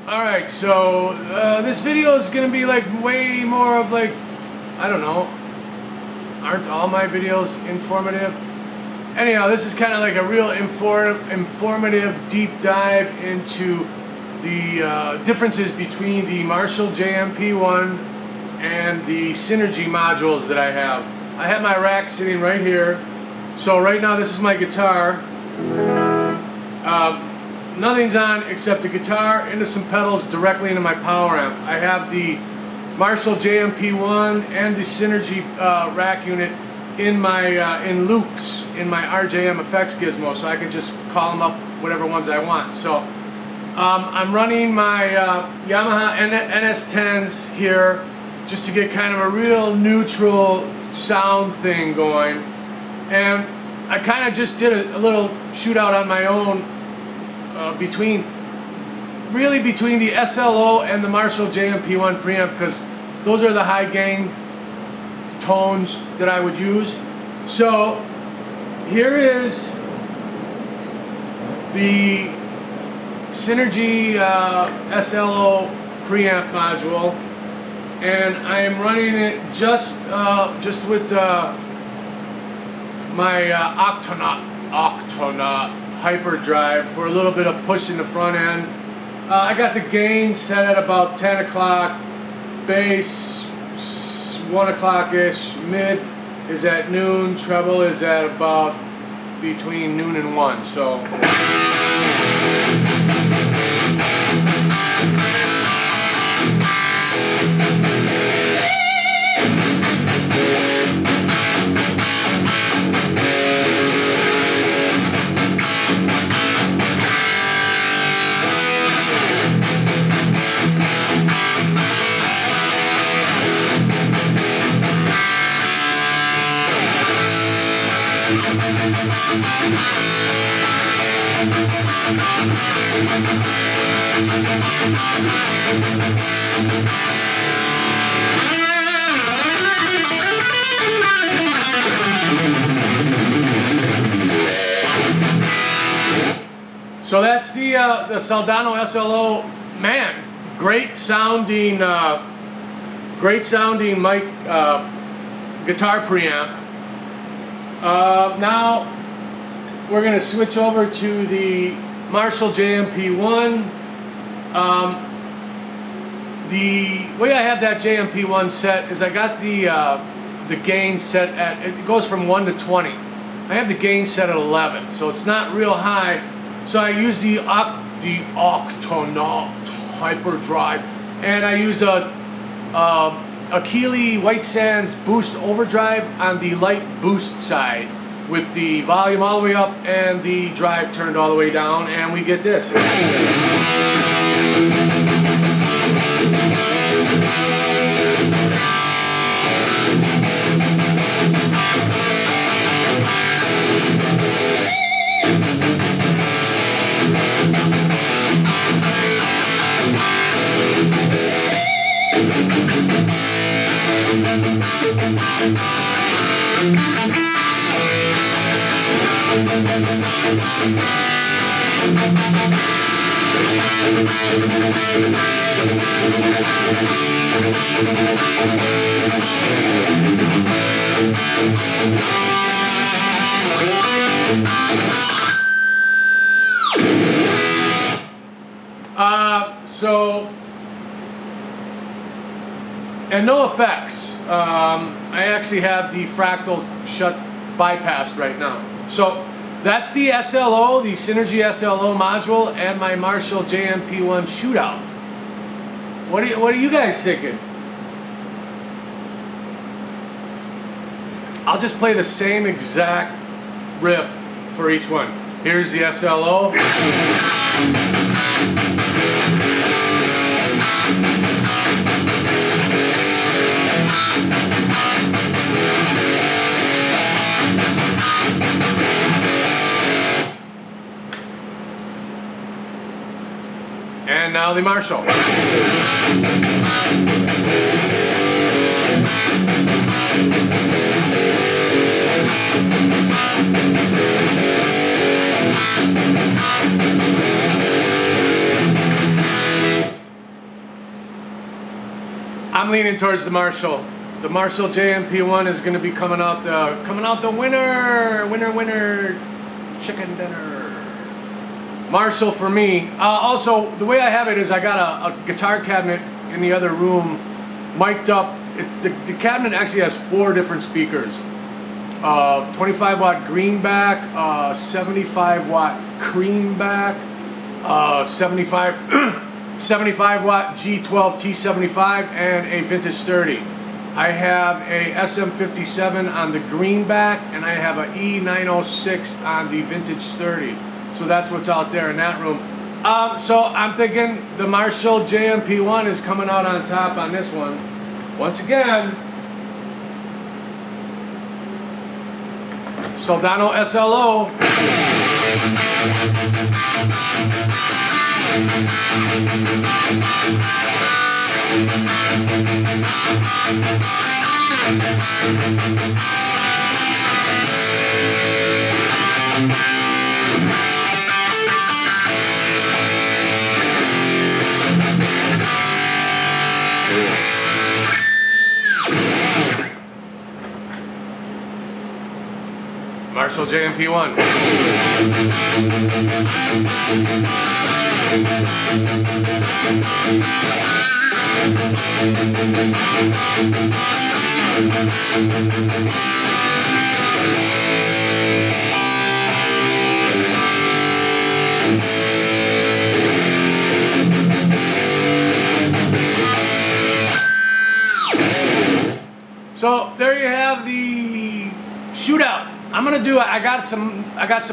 Alright, so this video is going to be like way more of like, I don't know, aren't all my videos informative? Anyhow, this is kind of like a real informative deep dive into the differences between the Marshall JMP1 and the Synergy modules that I have. I have my rack sitting right here. So right now this is my guitar. Nothing's on except the guitar into some pedals directly into my power amp. I have the Marshall JMP1 and the Synergy rack unit in my in loops in my RJM effects gizmo, so I can just call them up whatever ones I want. So I'm running my Yamaha NS10s here just to get kind of a real neutral sound thing going, and I kind of just did a little shootout on my own between the SLO and the Marshall JMP1 preamp, because those are the high gain tones that I would use. So here is the Synergy SLO preamp module, and I am running it just with my Octonaut hyperdrive for a little bit of push in the front end. I got the gain set at about 10 o'clock, bass 1 o'clock-ish, mid is at noon, treble is at about between noon and 1. So that's the Soldano SLO. Man, great sounding mic guitar preamp. Now we're going to switch over to the Marshall JMP1. The way I have that JMP1 set is I got the gain set at, it goes from 1 to 20. I have the gain set at 11, so it's not real high. So I use the Octonaut hyperdrive, and I use a Keeley White Sands boost overdrive on the light boost side, with the volume all the way up and the drive turned all the way down, and we get this. And no effects. I actually have the fractal shut bypassed right now. So that's the SLO, the Synergy SLO module, and my Marshall JMP1 shootout. What are you guys thinking? I'll just play the same exact riff for each one. Here's the SLO. And now the Marshall. I'm leaning towards the Marshall. The Marshall JMP1 is going to be coming out the winner chicken dinner. Marshall for me. Also, the way I have it is I got a guitar cabinet in the other room, mic'd up. The cabinet actually has 4 different speakers. 25 watt greenback, 75 watt creamback, 75 watt G12 T75, and a vintage 30. I have a SM57 on the greenback, and I have a E906 on the vintage 30. So that's what's out there in that room. So I'm thinking the Marshall JMP1 is coming out on top on this one. Once again, Soldano SLO. Marshall JMP1. So there you have the shootout. I'm gonna do. I got some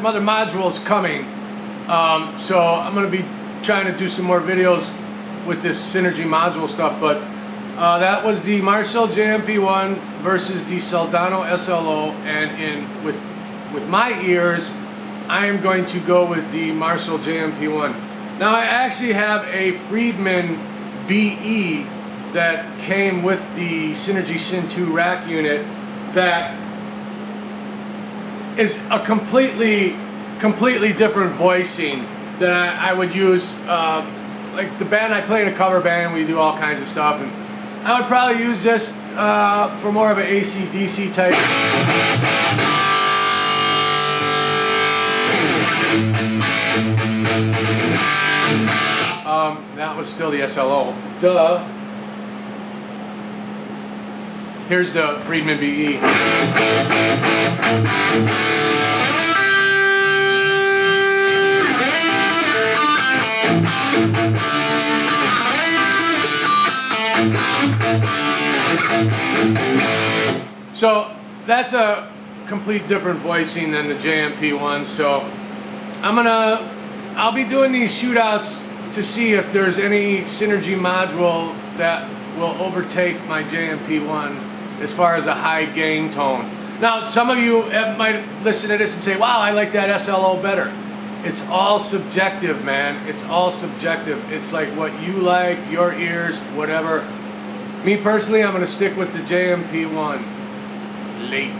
other modules coming. So I'm gonna be trying to do some more videos with this Synergy module stuff. But that was the Marshall JMP1 versus the Soldano SLO, and with my ears, I am going to go with the Marshall JMP1. Now I actually have a Friedman BE that came with the Synergy Syn 2 rack unit that is a completely different voicing that I would use. Like the band, I play in a cover band, we do all kinds of stuff, and I would probably use this for more of an AC/DC type. That was still the SLO. Duh. Here's the Friedman BE. So that's a complete different voicing than the JMP1. So I'll be doing these shootouts to see if there's any Synergy module that will overtake my JMP1 as far as a high gain tone. Now, some of you might listen to this and say, wow, I like that SLO better. It's all subjective, man. It's all subjective. It's like what you like, your ears, whatever. Me personally, I'm going to stick with the JMP1. Late.